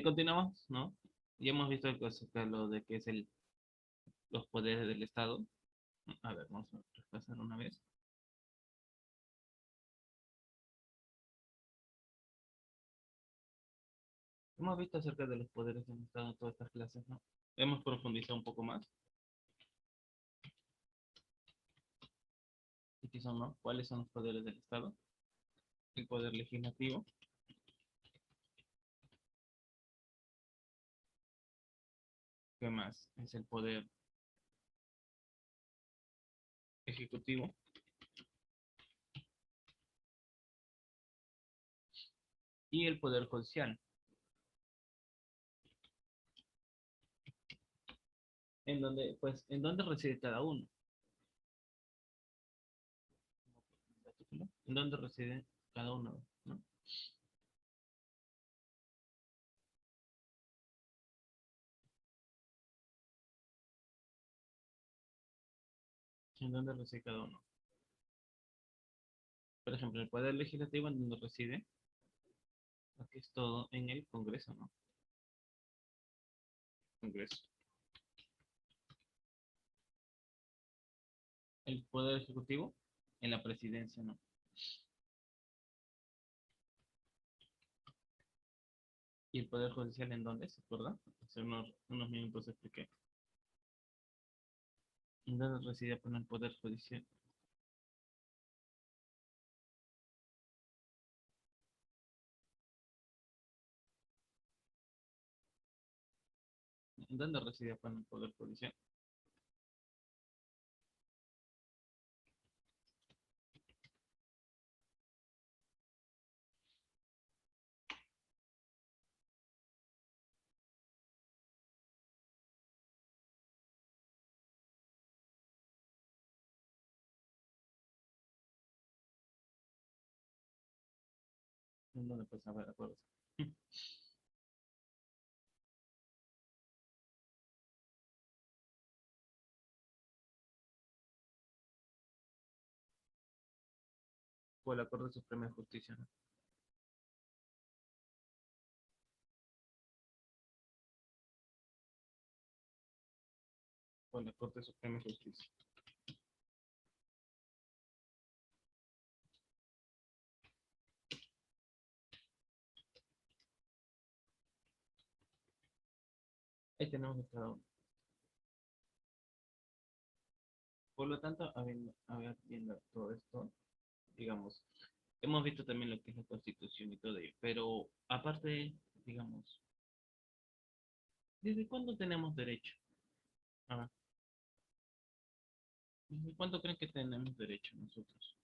Continuamos, ¿no? Ya hemos visto lo de que es los poderes del Estado. A ver, vamos a repasar una vez. Hemos visto acerca de los poderes del Estado en todas estas clases, ¿no? Hemos profundizado un poco más. ¿Y qué son, no? ¿Cuáles son los poderes del Estado? El poder legislativo. ¿Qué más? Es el poder ejecutivo y el poder judicial. ¿En dónde reside cada uno? ¿En dónde reside cada uno, ¿no? ¿En dónde reside cada uno? Por ejemplo, el poder legislativo, ¿en dónde reside? Aquí es todo en el Congreso, ¿no? Congreso. El poder ejecutivo en la presidencia, ¿no? ¿Y el poder judicial en dónde? ¿Se acuerda? Hace unos minutos expliqué. ¿En dónde reside el poder judicial? ¿En dónde reside el poder judicial? ¿En dónde? Pues a ver, acuérdate. Por la Corte Suprema de Justicia, ¿no? Por la Corte Suprema de Justicia. Ahí tenemos cada uno. Por lo tanto, viendo todo esto, digamos, hemos visto también lo que es la Constitución y todo ello, pero aparte, digamos, ¿desde cuándo tenemos derecho? A ver, ¿desde cuándo creen que tenemos derecho nosotros?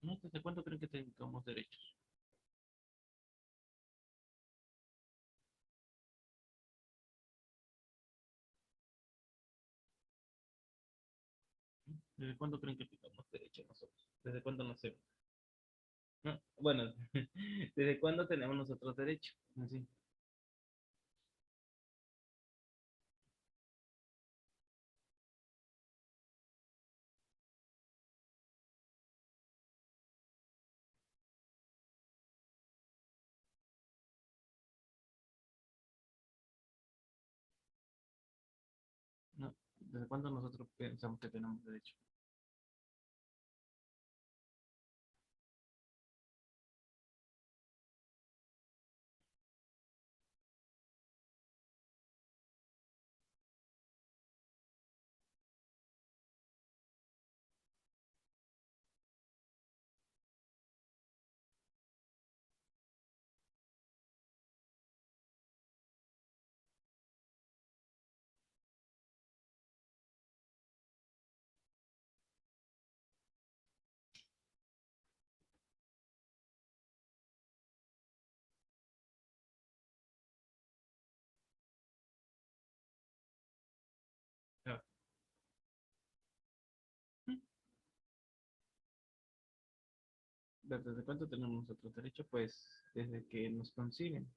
¿No? ¿Desde cuándo creen que tengamos derechos? ¿Desde cuándo creen que tengamos derechos nosotros? ¿Desde cuándo nacemos? ¿No? Bueno, ¿desde cuándo tenemos nosotros derecho? Así. ¿No? ¿Desde cuándo nosotros pensamos que tenemos derecho? Claro. ¿Desde cuándo tenemos nosotros derecho? Pues desde que nos conciben,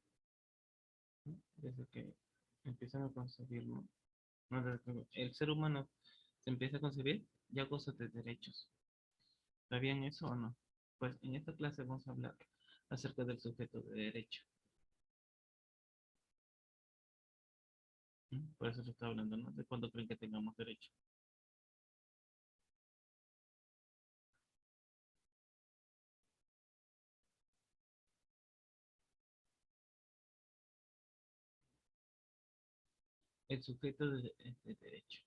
¿no? Desde que empiezan a concebirnos, ¿no? Desde que el ser humano se empieza a concebir, ya goza de derechos. ¿Sabían eso o no? Pues en esta clase vamos a hablar acerca del sujeto de derecho. ¿No? Por eso se está hablando, ¿no? De cuándo creen que tengamos derecho. El sujeto de derecho.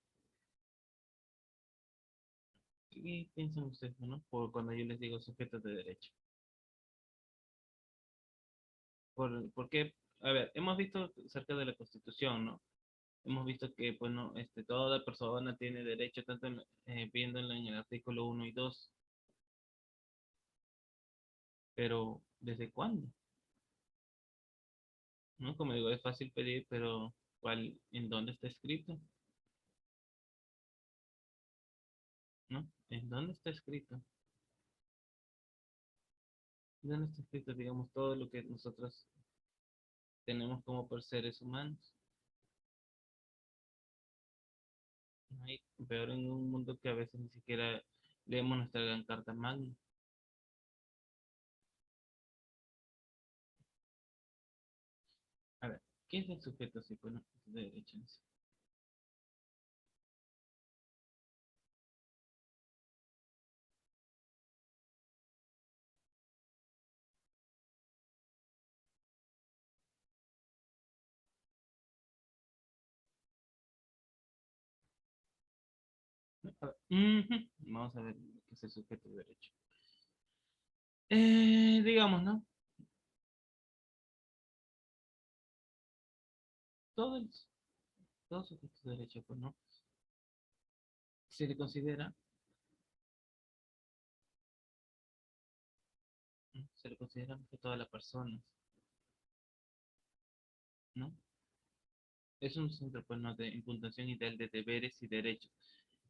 ¿Qué piensan ustedes, no? Por cuando yo les digo sujeto de derecho. Porque, a ver, hemos visto cerca de la Constitución, ¿no? Hemos visto que, bueno, toda persona tiene derecho, tanto viéndolo en el artículo 1 y 2, pero ¿desde cuándo? ¿No? Como digo, es fácil pedir, pero ¿en dónde está escrito? ¿No? ¿En dónde está escrito? ¿En dónde está escrito, digamos, todo lo que nosotros tenemos como por seres humanos? ¿No? Y peor en un mundo que a veces ni siquiera leemos nuestra gran carta magna. A ver, ¿qué es el sujeto así, bueno, de derecho en sí? A ver, vamos a ver qué es el sujeto de derecho. Digamos, ¿no? Todos, todos sujetos de derecho, pues, ¿no? Se le considera, ¿no? Se le considera que todas las personas, ¿no? Es un centro, pues, ¿no? De imputación ideal de deberes y derechos.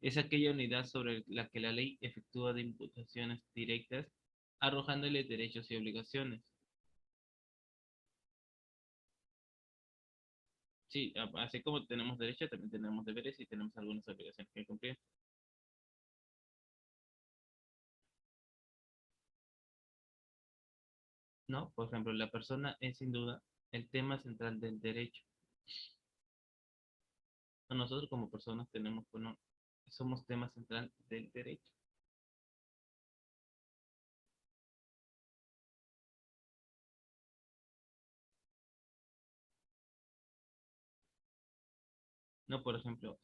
Es aquella unidad sobre la que la ley efectúa de imputaciones directas, arrojándole derechos y obligaciones. Sí, así como tenemos derechos, también tenemos deberes y tenemos algunas obligaciones que cumplir. ¿No? Por ejemplo, la persona es sin duda el tema central del derecho. Nosotros como personas tenemos, bueno, somos tema central del derecho. ¿No? Por ejemplo,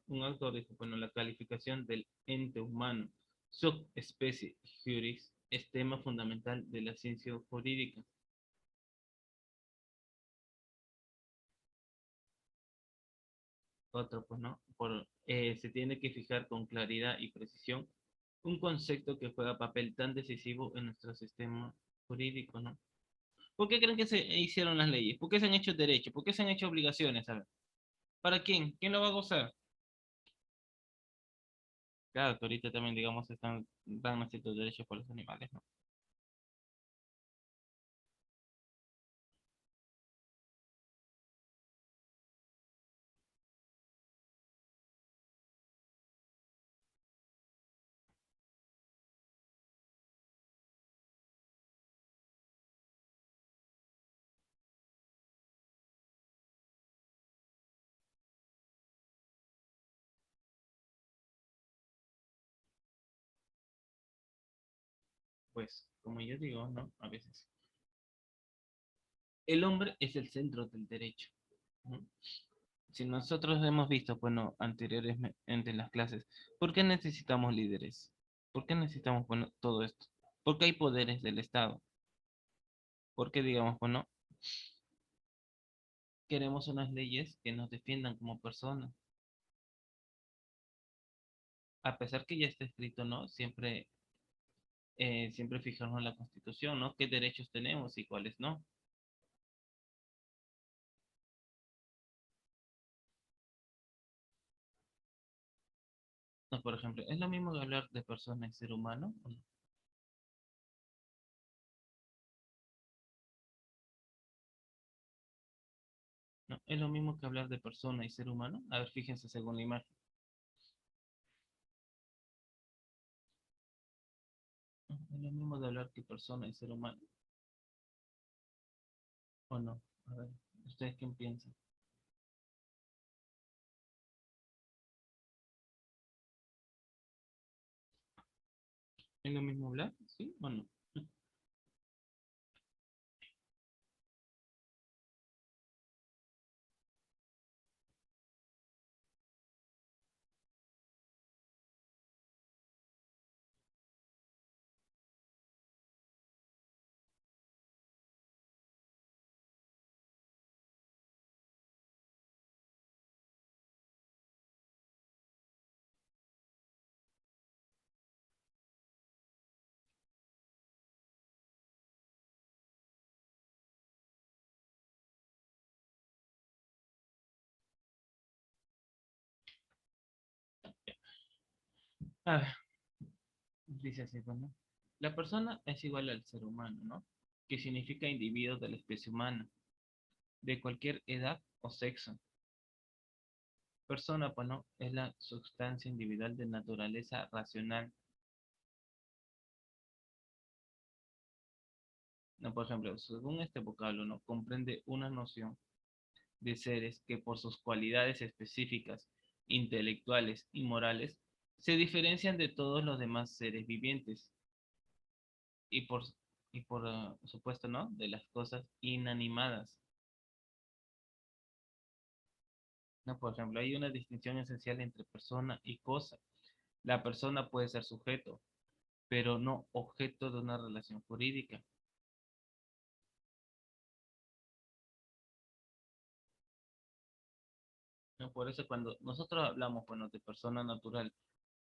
un autor dijo, bueno, la calificación del ente humano, subespecie juris, es tema fundamental de la ciencia jurídica. Otro, pues, ¿no? Se tiene que fijar con claridad y precisión un concepto que juega papel tan decisivo en nuestro sistema jurídico, ¿no? ¿Por qué creen que se hicieron las leyes? ¿Por qué se han hecho derechos? ¿Por qué se han hecho obligaciones? A ver, ¿para quién? ¿Quién lo va a gozar? Claro, que ahorita también, digamos, dan ciertos derechos por los animales, ¿no? Pues, como yo digo, ¿no? A veces, el hombre es el centro del derecho, ¿no? Si nosotros hemos visto, bueno, anteriormente en las clases, ¿por qué necesitamos líderes? ¿Por qué necesitamos, bueno, todo esto? Porque hay poderes del Estado. Porque, digamos, bueno, queremos unas leyes que nos defiendan como personas. A pesar que ya está escrito, ¿no? Siempre fijarnos en la Constitución, ¿no? ¿Qué derechos tenemos y cuáles no? No, por ejemplo, ¿es lo mismo que hablar de persona y ser humano? ¿O no? Es lo mismo que hablar de persona y ser humano. A ver, fíjense según la imagen. Es lo mismo de hablar que persona y ser humano. ¿O no? A ver, ¿ustedes qué piensan? ¿Es lo mismo hablar? ¿Sí o no? A ver, dice así, pues, ¿no? La persona es igual al ser humano, ¿no? Que significa individuo de la especie humana, de cualquier edad o sexo. Persona, pues, ¿no? Es la sustancia individual de naturaleza racional. No, por ejemplo, según este vocablo, ¿no? Comprende una noción de seres que por sus cualidades específicas, intelectuales y morales, se diferencian de todos los demás seres vivientes y por supuesto, ¿no? De las cosas inanimadas. ¿No? Por ejemplo, hay una distinción esencial entre persona y cosa. La persona puede ser sujeto, pero no objeto de una relación jurídica. ¿No? Por eso cuando nosotros hablamos, bueno, de persona natural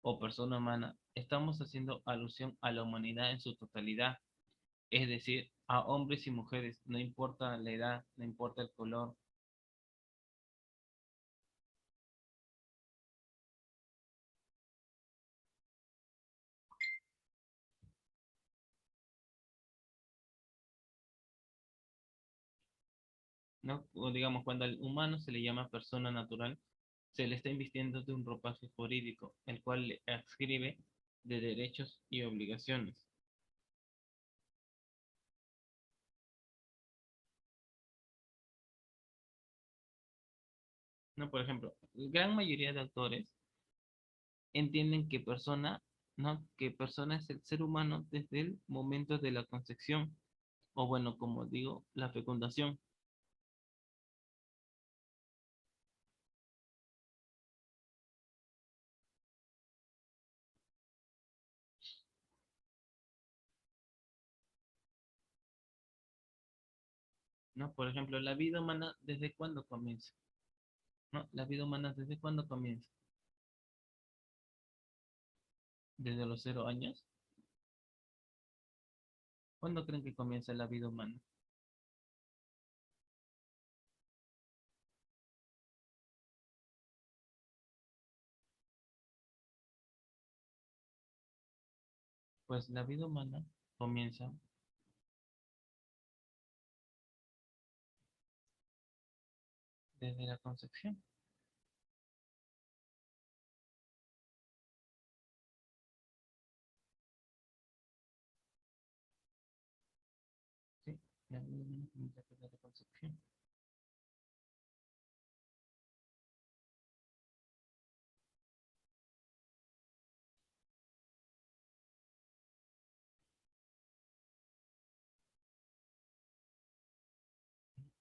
o persona humana, estamos haciendo alusión a la humanidad en su totalidad, es decir, a hombres y mujeres, no importa la edad, no importa el color. ¿No? O digamos, cuando al humano se le llama persona natural, se le está invistiendo de un ropaje jurídico, el cual le adscribe de derechos y obligaciones. ¿No? Por ejemplo, la gran mayoría de autores entienden que persona, ¿no? Que persona es el ser humano desde el momento de la concepción, o bueno, como digo, la fecundación. ¿No? Por ejemplo, la vida humana, ¿desde cuándo comienza? ¿No? La vida humana, ¿desde cuándo comienza? ¿Desde los 0 años? ¿Cuándo creen que comienza la vida humana? Pues la vida humana comienza desde la concepción. ¿Sí? La vida humana comienza desde la concepción.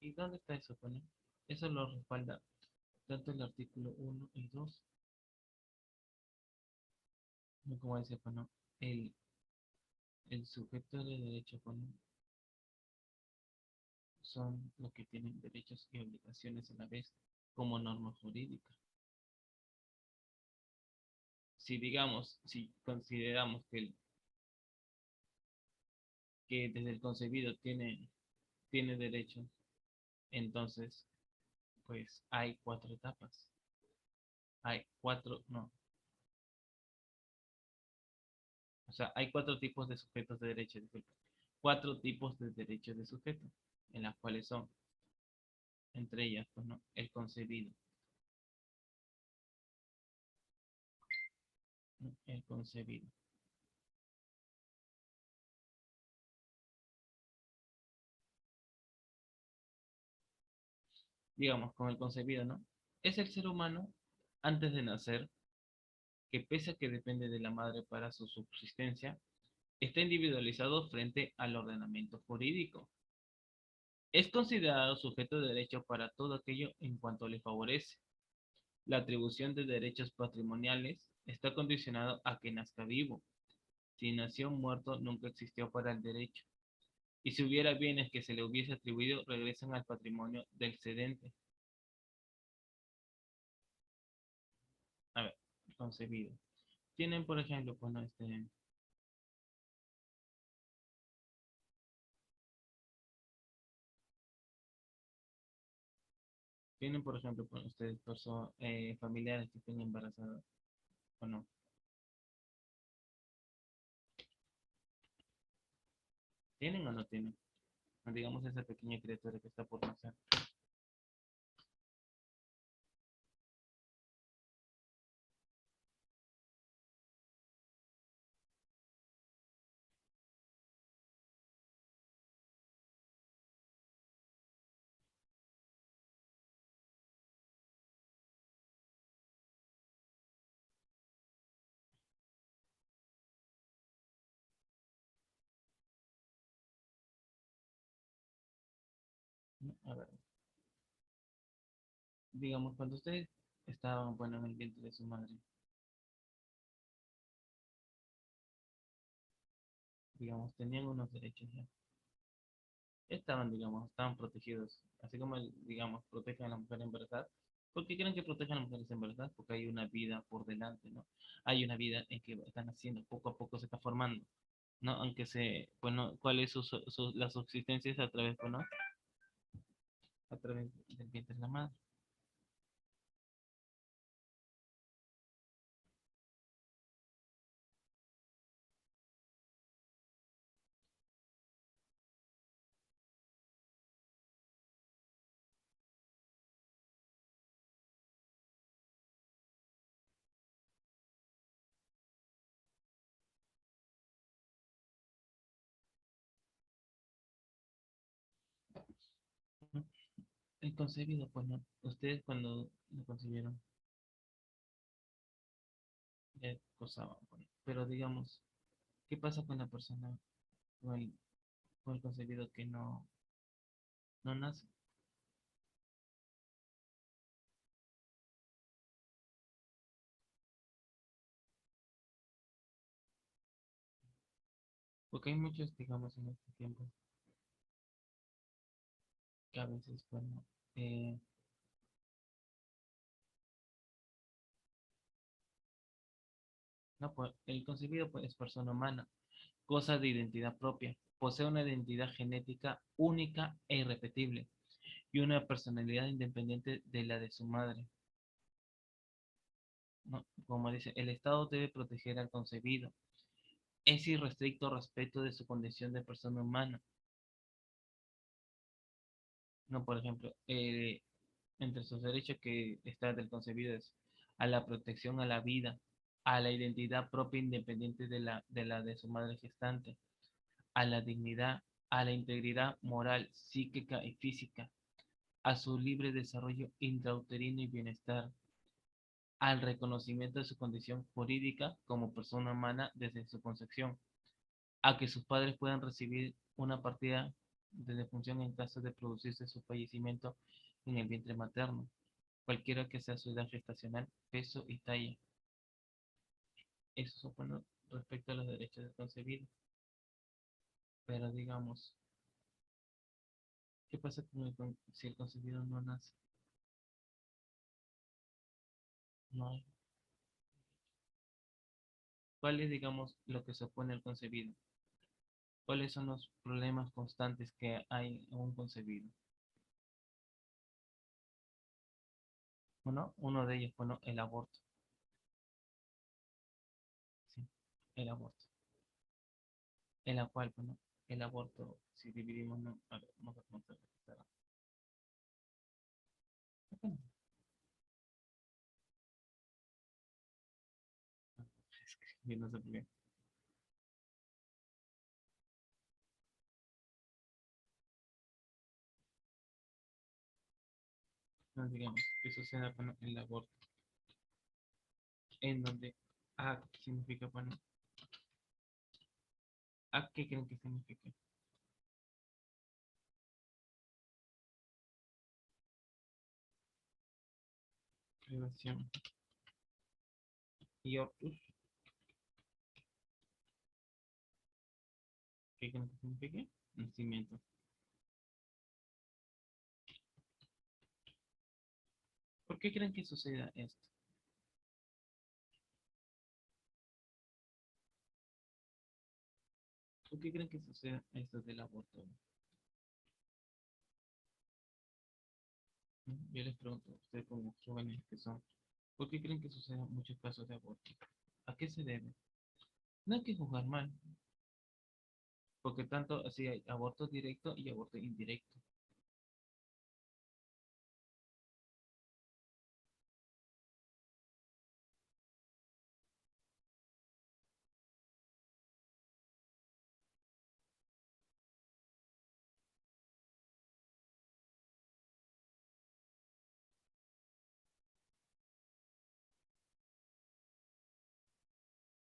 ¿Y dónde está eso, pone? Eso lo respalda tanto el artículo 1 y 2, ¿no? Como dice, bueno, el sujeto de derecho, pone, son los que tienen derechos y obligaciones a la vez como norma jurídica. Si digamos, si consideramos que desde el concebido tiene derechos, entonces, pues hay 4 etapas. Hay cuatro, no, o sea, hay 4 tipos de sujetos de derecho, disculpe. 4 tipos de derechos de sujeto, en las cuales son, entre ellas, pues, ¿no? El concebido, ¿no? El concebido. Digamos, con el concebido, ¿no? Es el ser humano antes de nacer, que pese a que depende de la madre para su subsistencia, está individualizado frente al ordenamiento jurídico. Es considerado sujeto de derecho para todo aquello en cuanto le favorece. La atribución de derechos patrimoniales está condicionado a que nazca vivo. Si nació muerto, nunca existió para el derecho. Y si hubiera bienes que se le hubiese atribuido, regresan al patrimonio del cedente. A ver, concebido. Tienen, por ejemplo, bueno, tienen, por ejemplo, con ustedes familiares que estén embarazadas o no. ¿Tienen o no tienen? Digamos esa pequeña criatura que está por nacer. ¿No? A ver, digamos, cuando ustedes estaban, bueno, en el vientre de su madre, digamos, tenían unos derechos ya. Estaban, digamos, estaban protegidos. Así como, digamos, protegen a la mujer embarazada. ¿Por qué creen que protegen a las mujeres embarazadas? Porque hay una vida por delante, ¿no? Hay una vida en que están haciendo, poco a poco se está formando, ¿no? Aunque bueno, ¿cuál es la subsistencia? Es a través, bueno, a través del vientre de la madre. ¿No? El concebido, pues, ¿no? Ustedes cuando lo concibieron, ya gozaban, bueno. Pero digamos, ¿qué pasa con la persona, con el concebido que no nace? Porque hay muchos, digamos, en este tiempo que a veces, bueno, eh, no, pues, el concebido pues, es persona humana, cosa de identidad propia, posee una identidad genética única e irrepetible y una personalidad independiente de la de su madre, ¿no? Como dice, el Estado debe proteger al concebido, es irrestricto respeto de su condición de persona humana, ¿no? Por ejemplo, entre sus derechos que está del concebido es a la protección a la vida, a la identidad propia independiente de su madre gestante, a la dignidad, a la integridad moral, psíquica y física, a su libre desarrollo intrauterino y bienestar, al reconocimiento de su condición jurídica como persona humana desde su concepción, a que sus padres puedan recibir una partida de defunción en caso de producirse su fallecimiento en el vientre materno, cualquiera que sea su edad gestacional, peso y talla. Eso supone respecto a los derechos del concebido. Pero digamos, ¿qué pasa si el concebido no nace? No hay. ¿Cuál es, digamos, lo que se opone al concebido? ¿Cuáles son los problemas constantes que hay en un concebido? Bueno, uno de ellos, bueno, el aborto. Sí, el aborto. En la cual, bueno, el aborto, si dividimos, no, a ver, vamos a contar. Yo no sé por qué. No, digamos, que suceda con el aborto, en donde A significa, bueno, ¿A qué creen que significa? Privación. Y Ortus, ¿qué creen que significa? Nacimiento. ¿Por qué creen que suceda esto? ¿Por qué creen que suceda esto del aborto? Yo les pregunto a ustedes como jóvenes que son, ¿por qué creen que sucedan muchos casos de aborto? ¿A qué se debe? No hay que juzgar mal, porque tanto así hay aborto directo y aborto indirecto.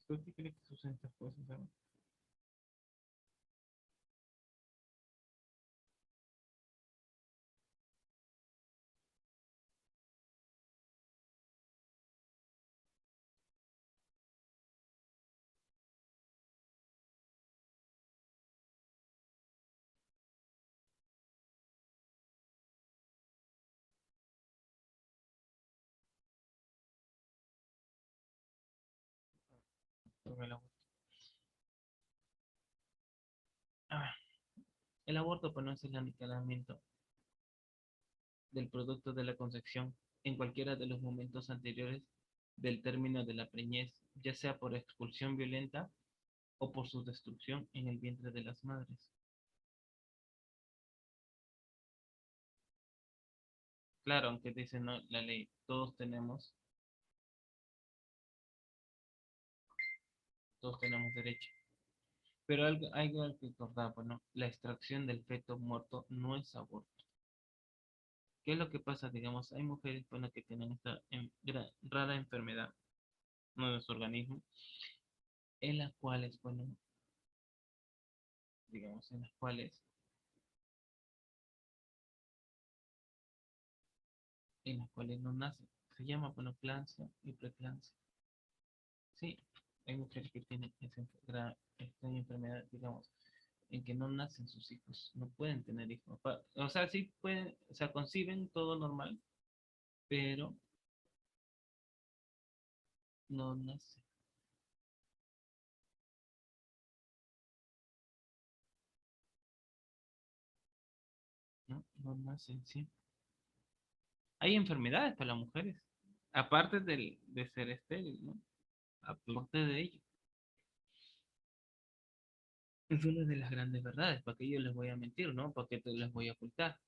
¿Por qué creen que suceden estas cosas? ¿Saben? Con el aborto. Ah, el aborto pues, no es el aniquilamiento del producto de la concepción en cualquiera de los momentos anteriores del término de la preñez, ya sea por expulsión violenta o por su destrucción en el vientre de las madres. Claro, aunque dice no, la ley, todos tenemos derecho. Pero algo que recordar, bueno, la extracción del feto muerto no es aborto. ¿Qué es lo que pasa? Digamos, hay mujeres, bueno, que tienen esta rara enfermedad, no de su organismo, en las cuales, bueno, digamos, en las cuales no nacen. Se llama, bueno, clancia y preeclampsia. Sí, hay mujeres que tienen esta enfermedad, digamos, en que no nacen sus hijos, no pueden tener hijos. O sea, sí pueden, o sea, conciben todo normal, pero no nacen, ¿no? No nacen, sí. Hay enfermedades para las mujeres, aparte de ser estéril, ¿no? Aparte de ello. Es una de las grandes verdades, ¿para qué yo les voy a mentir, no? ¿Para qué te les voy a ocultar?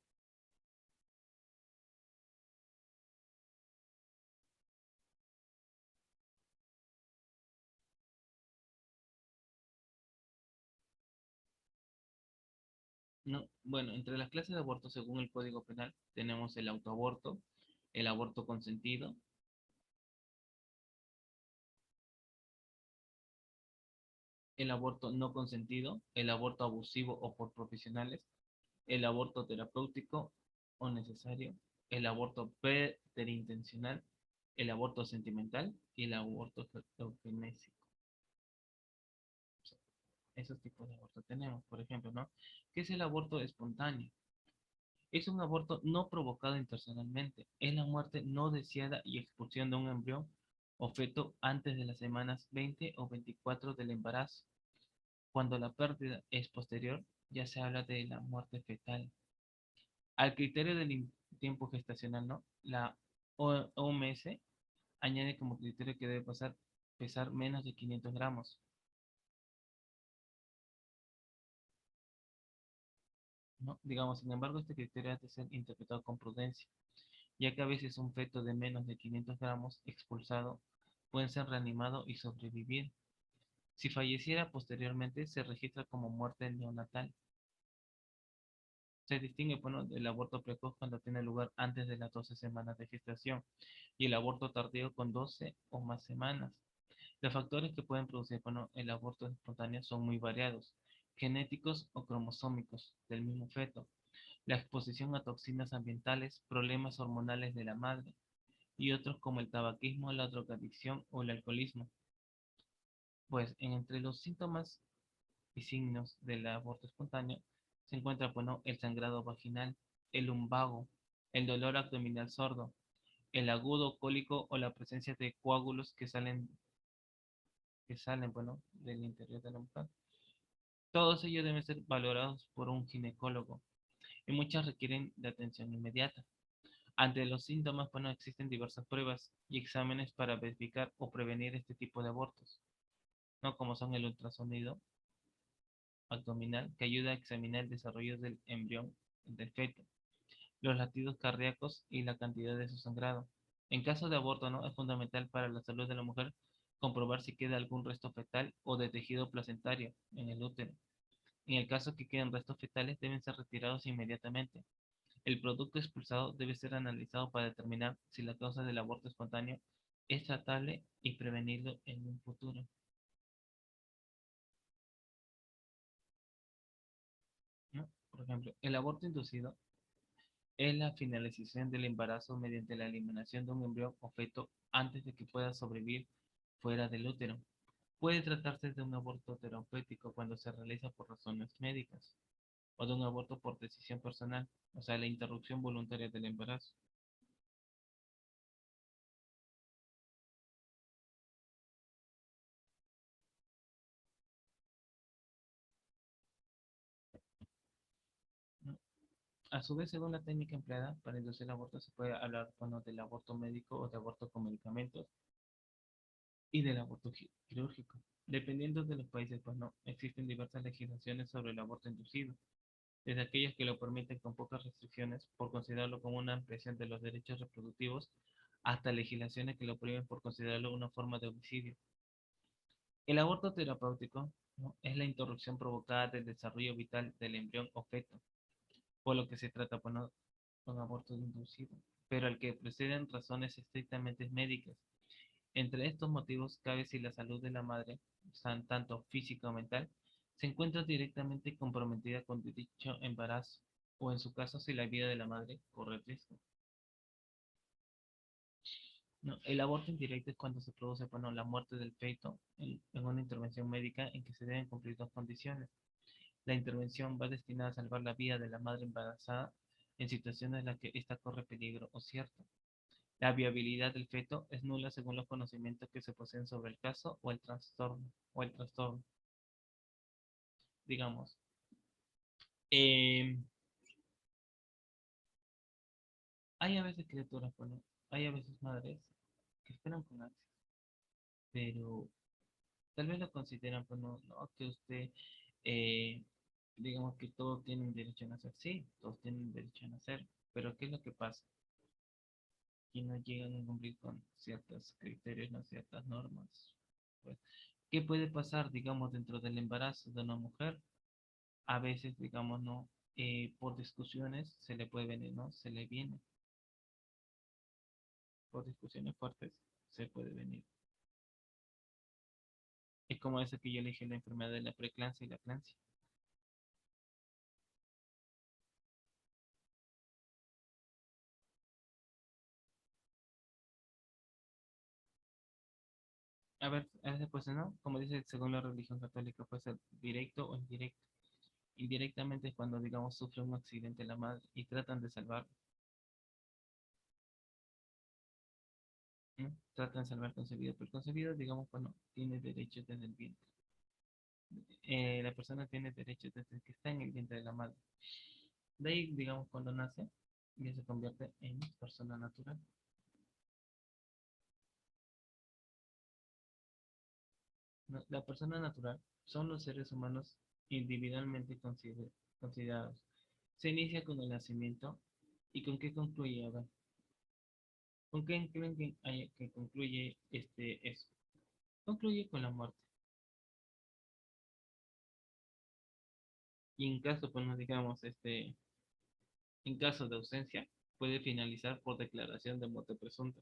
No, bueno, entre las clases de aborto, según el Código Penal, tenemos el autoaborto, el aborto consentido, el aborto no consentido, el aborto abusivo o por profesionales, el aborto terapéutico o necesario, el aborto preterintencional, el aborto sentimental y el aborto eugenésico. O sea, esos tipos de aborto tenemos, por ejemplo, ¿no? ¿Qué es el aborto espontáneo? Es un aborto no provocado intencionalmente. Es la muerte no deseada y expulsión de un embrión o feto antes de las semanas 20 o 24 del embarazo. Cuando la pérdida es posterior, ya se habla de la muerte fetal. Al criterio del tiempo gestacional, ¿no? La OMS añade como criterio que debe pesar menos de 500 gramos, ¿no? Digamos, sin embargo, este criterio ha de ser interpretado con prudencia, ya que a veces un feto de menos de 500 gramos expulsado puede ser reanimado y sobrevivir. Si falleciera posteriormente, se registra como muerte neonatal. Se distingue, bueno, del aborto precoz cuando tiene lugar antes de las 12 semanas de gestación y el aborto tardío con 12 o más semanas. Los factores que pueden producir, bueno, el aborto espontáneo son muy variados, genéticos o cromosómicos del mismo feto, la exposición a toxinas ambientales, problemas hormonales de la madre y otros como el tabaquismo, la drogadicción o el alcoholismo. Pues entre los síntomas y signos del aborto espontáneo se encuentra, bueno, el sangrado vaginal, el lumbago, el dolor abdominal sordo, el agudo cólico o la presencia de coágulos que salen, bueno, del interior de la mujer. Todos ellos deben ser valorados por un ginecólogo y muchas requieren de atención inmediata. Ante los síntomas, bueno, existen diversas pruebas y exámenes para verificar o prevenir este tipo de abortos, ¿no? Como son el ultrasonido abdominal, que ayuda a examinar el desarrollo del embrión del feto, los latidos cardíacos y la cantidad de su sangrado. En caso de aborto, ¿no? Es fundamental para la salud de la mujer comprobar si queda algún resto fetal o de tejido placentario en el útero. En el caso que queden restos fetales, deben ser retirados inmediatamente. El producto expulsado debe ser analizado para determinar si la causa del aborto espontáneo es tratable y prevenirlo en un futuro, ¿no? Por ejemplo, el aborto inducido es la finalización del embarazo mediante la eliminación de un embrión o feto antes de que pueda sobrevivir fuera del útero. Puede tratarse de un aborto terapéutico cuando se realiza por razones médicas o de un aborto por decisión personal, o sea, la interrupción voluntaria del embarazo. ¿No? A su vez, según la técnica empleada para inducir el aborto, se puede hablar, bueno, del aborto médico o de aborto con medicamentos y del aborto quirúrgico. Dependiendo de los países, pues no, existen diversas legislaciones sobre el aborto inducido, desde aquellas que lo permiten con pocas restricciones por considerarlo como una ampliación de los derechos reproductivos, hasta legislaciones que lo prohíben por considerarlo una forma de homicidio. El aborto terapéutico, ¿no? Es la interrupción provocada del desarrollo vital del embrión o feto, por lo que se trata, bueno, de un aborto inducido, pero al que preceden razones estrictamente médicas. Entre estos motivos cabe si la salud de la madre, tanto física o mental, se encuentra directamente comprometida con dicho embarazo, o en su caso si la vida de la madre corre riesgo. No, el aborto indirecto es cuando se produce, bueno, la muerte del feto en una intervención médica en que se deben cumplir dos condiciones. La intervención va destinada a salvar la vida de la madre embarazada en situaciones en las que ésta corre peligro o cierto. La viabilidad del feto es nula según los conocimientos que se poseen sobre el caso o el trastorno, digamos. Eh, hay a veces criaturas, bueno, hay a veces madres que esperan con ansias, pero tal vez lo consideran, pues no, no, que usted, eh, digamos que todos tienen derecho a nacer, sí, todos tienen derecho a nacer, pero ¿qué es lo que pasa? Que no llegan a cumplir con ciertos criterios, no ciertas normas. Pues, ¿qué puede pasar, digamos, dentro del embarazo de una mujer? A veces, digamos, no, por discusiones se le puede venir, ¿no? Se le viene, por discusiones fuertes se puede venir. Es como eso que yo le dije, la enfermedad de la preeclampsia y la eclampsia. A veces pues no, como dice, según la religión católica puede ser directo o indirecto. Indirectamente es cuando, digamos, sufre un accidente la madre y tratan de salvarlo, ¿no? Tratan de salvar concebido, pero el concebido, digamos, bueno, tiene derechos desde el vientre. La persona tiene derechos desde que está en el vientre de la madre. De ahí, digamos, cuando nace, ya se convierte en persona natural. ¿No? La persona natural son los seres humanos individualmente considerados. Se inicia con el nacimiento y con qué concluye. A ver, ¿con qué creen que concluye eso? Concluye con la muerte. Y en caso, pues no digamos, en caso de ausencia, puede finalizar por declaración de muerte presunta.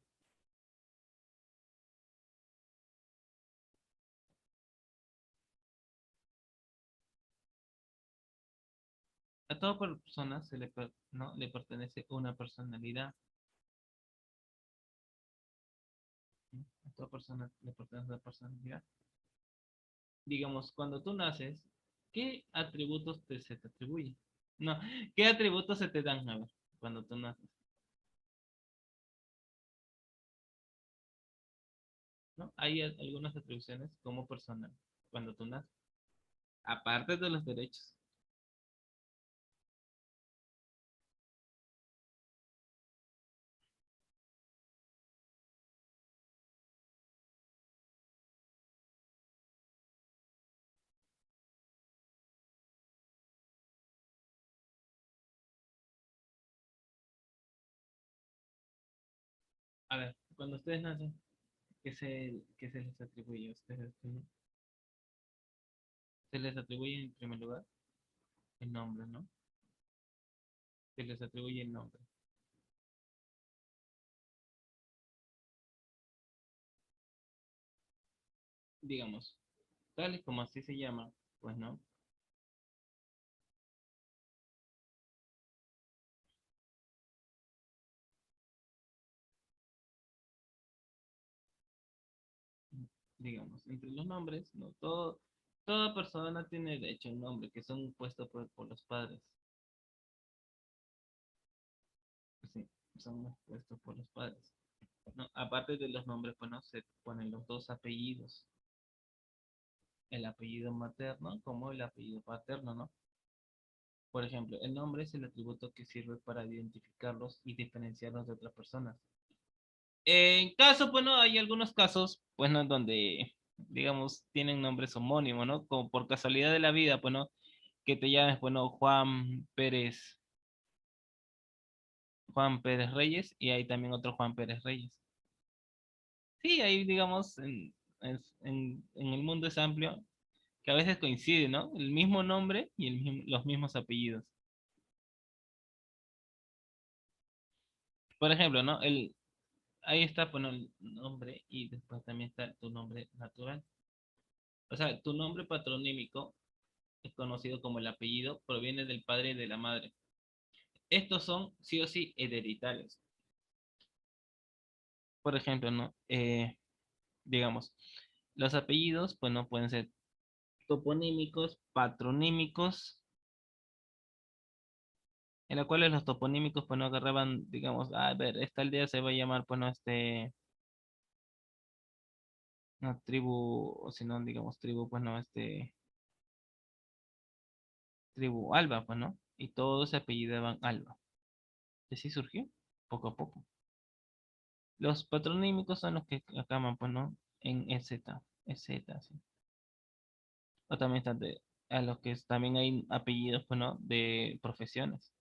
A toda persona ¿no? le pertenece una personalidad. ¿No? A toda persona le pertenece una personalidad. Digamos, cuando tú naces, ¿qué atributos se te atribuyen? No, ¿qué atributos se te dan, a ver, cuando tú naces? ¿No? Hay algunas atribuciones como persona cuando tú naces, aparte de los derechos. A ver, cuando ustedes nacen, qué se les atribuye a ustedes? Se les atribuye en primer lugar el nombre, ¿no? Se les atribuye el nombre. Digamos, tal y como así se llama, pues no. Digamos, entre los nombres, no toda persona tiene derecho a un nombre que son puestos por los padres. Sí, son puestos por los padres. No, aparte de los nombres, pues no se ponen los dos apellidos, el apellido materno como el apellido paterno, ¿no? Por ejemplo, el nombre es el atributo que sirve para identificarlos y diferenciarlos de otras personas. En caso, bueno, hay algunos casos, pues no, donde, digamos, tienen nombres homónimos, ¿no? Como por casualidad de la vida, pues no, que te llames, bueno, Juan Pérez Reyes, y hay también otro Juan Pérez Reyes. Sí, ahí, digamos, en el mundo es amplio, que a veces coincide, ¿no? El mismo nombre y los mismos apellidos. Por ejemplo, ¿no? Ahí está, bueno, el nombre y después también está tu nombre natural. O sea, tu nombre patronímico es conocido como el apellido, proviene del padre y de la madre. Estos son sí o sí hereditarios. Por ejemplo, ¿no? Digamos, los apellidos, pues no pueden ser toponímicos, patronímicos, en los cuales los toponímicos, pues no agarraban, digamos, a ver, esta aldea se va a llamar, pues no, una tribu, o si no, digamos, tribu, pues no, tribu Alba, pues no, y todos se apellidaban Alba. Y así surgió, poco a poco. Los patronímicos son los que acaban, pues, ¿no? En EZ, sí. O también están a los que también hay apellidos, pues, ¿no? De profesiones.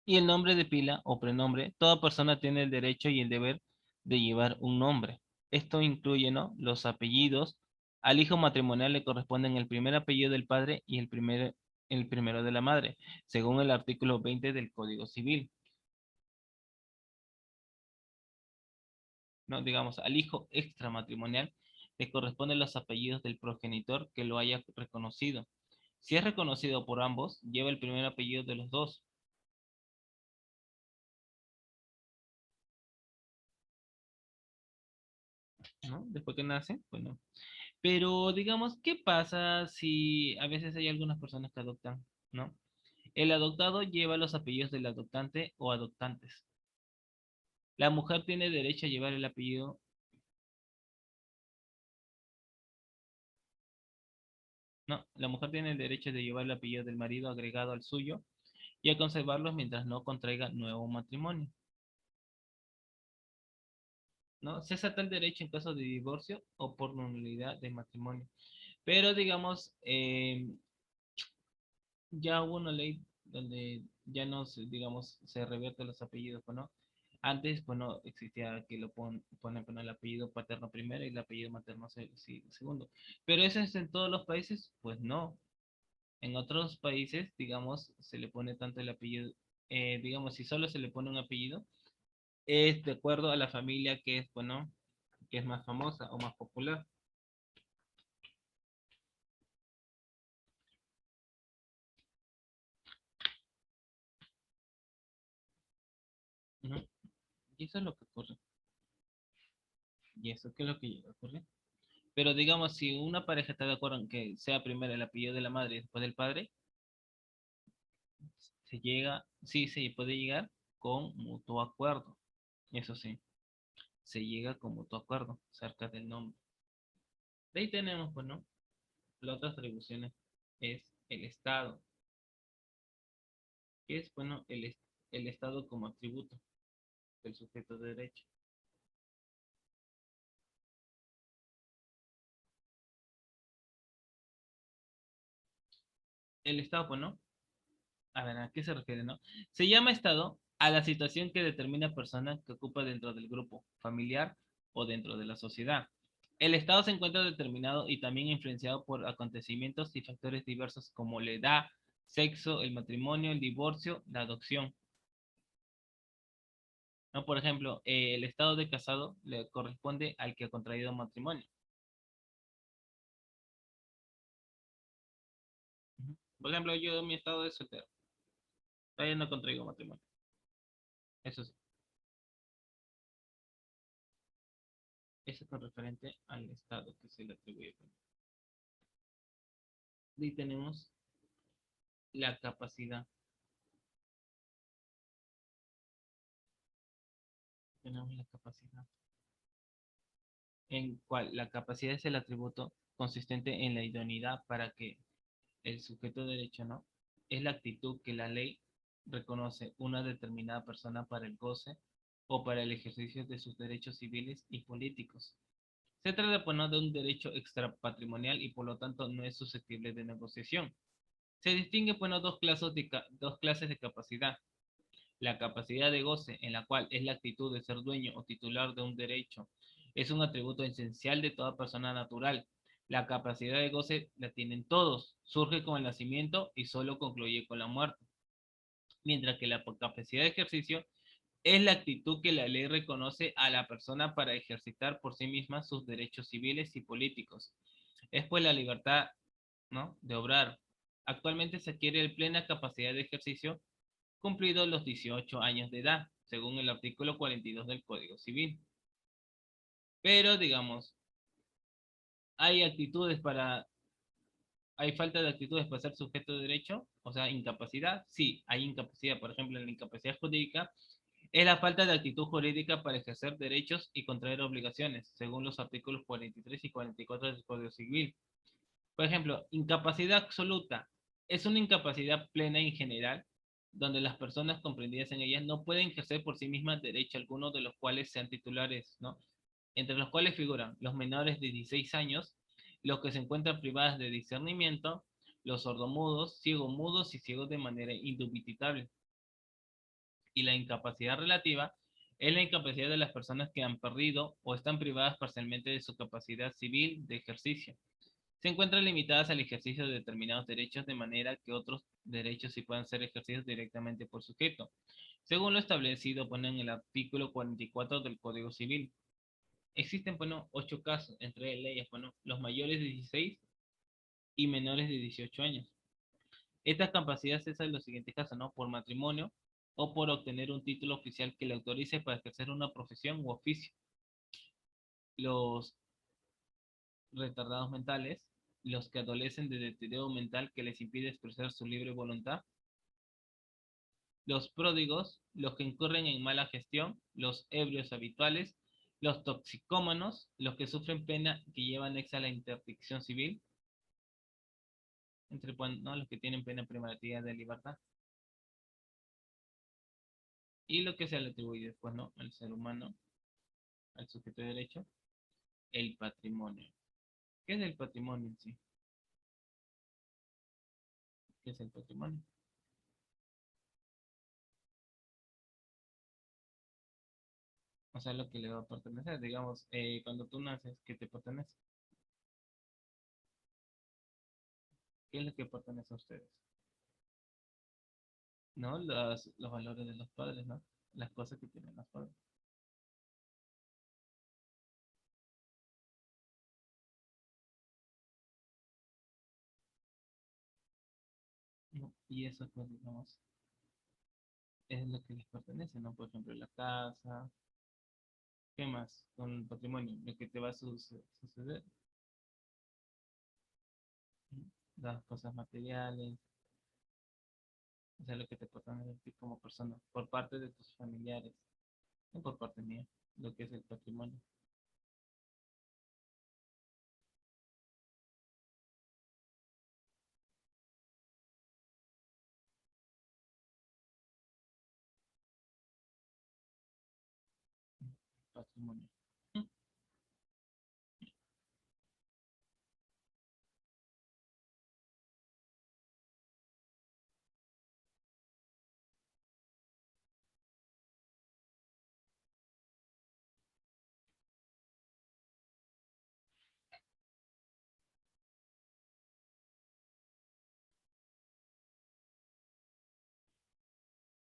Y el nombre de pila o prenombre, toda persona tiene el derecho y el deber de llevar un nombre. Esto incluye, ¿no? Los apellidos. Al hijo matrimonial le corresponden el primer apellido del padre y el primero de la madre, según el artículo 20 del Código Civil. ¿No? Digamos, al hijo extramatrimonial le corresponden los apellidos del progenitor que lo haya reconocido. Si es reconocido por ambos, lleva el primer apellido de los dos, ¿no? Después que nace, pues no. Pero digamos, ¿qué pasa si a veces hay algunas personas que adoptan, ¿no? El adoptado lleva los apellidos del adoptante o adoptantes. La mujer tiene derecho a llevar el apellido, no, la mujer tiene el derecho de llevar el apellido del marido agregado al suyo y a conservarlos mientras no contraiga nuevo matrimonio. ¿No? Cesa tal derecho en caso de divorcio o por nulidad de matrimonio. Pero digamos, ya hubo una ley donde ya no, digamos, se revierte los apellidos, ¿no? Antes, pues no existía que ponen pues, el apellido paterno primero y el apellido materno segundo. Pero eso es en todos los países, pues no. En otros países, digamos, se le pone tanto el apellido, digamos, si solo se le pone un apellido, es de acuerdo a la familia que es, bueno, que es más famosa o más popular. Ujú. Y eso es lo que ocurre. Y eso que es lo que llega a ocurrir. Pero digamos, si una pareja está de acuerdo en que sea primero el apellido de la madre y después del padre, se llega, sí, se puede llegar con mutuo acuerdo. Eso sí, se llega con mutuo acuerdo acerca del nombre. De ahí tenemos, pues, ¿no? Las otras atribuciones es el Estado, que es, bueno, el Estado como atributo del sujeto de derecho. El Estado, pues, ¿no? A ver, ¿a qué se refiere, no? Se llama Estado a la situación que determina persona que ocupa dentro del grupo familiar o dentro de la sociedad. El Estado se encuentra determinado y también influenciado por acontecimientos y factores diversos como la edad, sexo, el matrimonio, el divorcio, la adopción. ¿No? Por ejemplo, el estado de casado le corresponde al que ha contraído matrimonio. Ujú. Por ejemplo, yo mi estado de soltero, todavía no contraigo matrimonio. Eso sí, eso es con referente al estado que se le atribuye. Y tenemos la capacidad. Tenemos la capacidad. En cual la capacidad es el atributo consistente en la idoneidad para que el sujeto de derecho, ¿no? Es la actitud que la ley reconoce una determinada persona para el goce o para el ejercicio de sus derechos civiles y políticos. Se trata, pues, ¿no? de un derecho extrapatrimonial y por lo tanto no es susceptible de negociación. Se distingue, bueno, dos clases de capacidad. La capacidad de goce, en la cual es la actitud de ser dueño o titular de un derecho, es un atributo esencial de toda persona natural. La capacidad de goce la tienen todos, surge con el nacimiento y solo concluye con la muerte. Mientras que la capacidad de ejercicio es la actitud que la ley reconoce a la persona para ejercitar por sí misma sus derechos civiles y políticos. Es pues la libertad, ¿no? de obrar. Actualmente se adquiere plena capacidad de ejercicio cumplidos los 18 años de edad, según el artículo 42 del Código Civil. Pero, digamos, hay actitudes para, hay falta de actitudes para ser sujeto de derecho, o sea, incapacidad. Sí, hay incapacidad, por ejemplo, en la incapacidad jurídica, es la falta de actitud jurídica para ejercer derechos y contraer obligaciones, según los artículos 43 y 44 del Código Civil. Por ejemplo, incapacidad absoluta es una incapacidad plena en general, donde las personas comprendidas en ella no pueden ejercer por sí mismas derecho alguno de los cuales sean titulares, ¿no? Entre los cuales figuran los menores de 16 años, los que se encuentran privadas de discernimiento, los sordomudos, ciego-mudos y ciegos de manera indubitable. Y la incapacidad relativa es la incapacidad de las personas que han perdido o están privadas parcialmente de su capacidad civil de ejercicio. Se encuentran limitadas al ejercicio de determinados derechos de manera que otros derechos sí puedan ser ejercidos directamente por sujeto, según lo establecido en el artículo 44 del Código Civil. Existen, bueno, 8 casos, entre ellas, bueno, los mayores de 16 y menores de 18 años. Estas capacidades cesan en los siguientes casos, ¿no? Por matrimonio o por obtener un título oficial que le autorice para ejercer una profesión u oficio. Los retardados mentales, los que adolecen de deterioro mental que les impide expresar su libre voluntad, los pródigos, los que incurren en mala gestión, los ebrios habituales, los toxicómanos, los que sufren pena que llevan anexa a la interdicción civil, entre ¿no? los que tienen pena privativa de libertad, y lo que se le atribuye después, ¿no? al ser humano, al sujeto de derecho, el patrimonio. ¿Qué es el patrimonio en sí? ¿Qué es el patrimonio? O sea, lo que le va a pertenecer. Digamos, cuando tú naces, ¿qué te pertenece? ¿Qué es lo que pertenece a ustedes? ¿No? Los valores de los padres, ¿no? Las cosas que tienen los padres. ¿No? Y eso, pues, digamos, es lo que les pertenece, ¿no? Por ejemplo, la casa. ¿Qué más? Con el patrimonio, lo que te va a suceder, ¿no? Las cosas materiales, o sea, lo que te pertenece a ti como persona, por parte de tus familiares, no por parte mía, lo que es el patrimonio. Patrimonio.